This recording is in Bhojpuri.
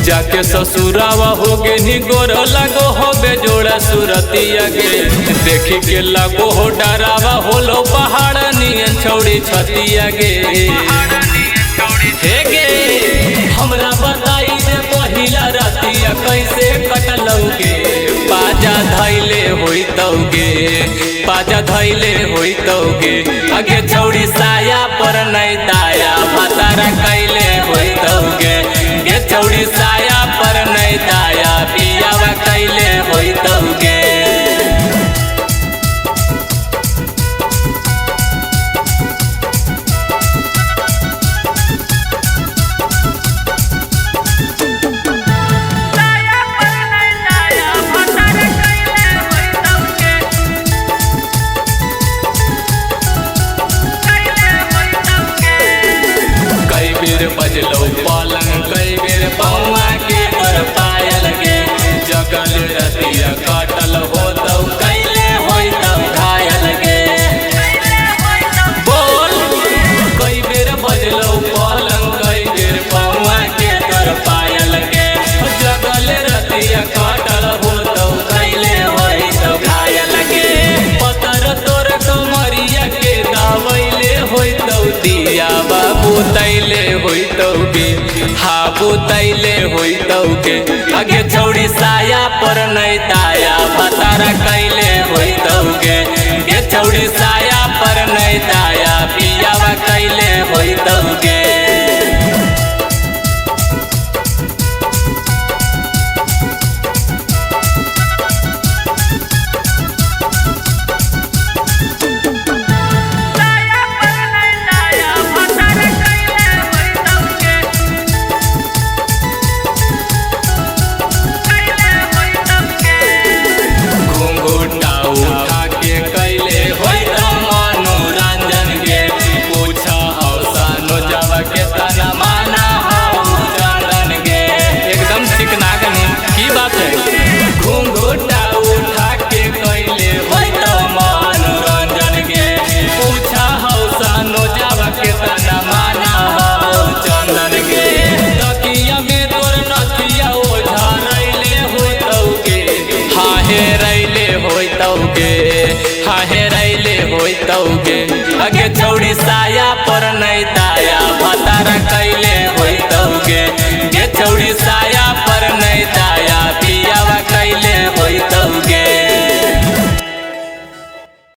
जाके ससुरावा हो गे नी गोर लगो हो बेजोड़ा सुरतिया गे देखी के लगो हो डरावा होलो पहाड़ नियन छौड़ी छतिया गे हे गे हमरा बताई दे पहिला रातिया कैसे कटलौगे पाजा धैले होइतौगे पाजा धैले होइतौगे आगे छौड़ी साया पर नहीं दाया भतारा कैले होइतौगे गे छौड़ी साया पर नहीं दाया पियावा कैले होइतौगे बजलो पलंग कई बेर पौआ के तोर पायल गे जगल रतिया काटल होतौ कैले होइतौ घायल गे बोल कई बेर बजलो पलंग कई बेर पौआ के तोर पायल गे जगल रतिया काटल होतौ कैले होइतौ घायल गे पतर तोर कमरिया के दावैले होइतौ दिया बाबू तैले होइतौगे हाबू तैले होइतौगे आगे छौड़ी साया पर नहीं दाया भतारा कैले होइतौगे गे छौड़ी साया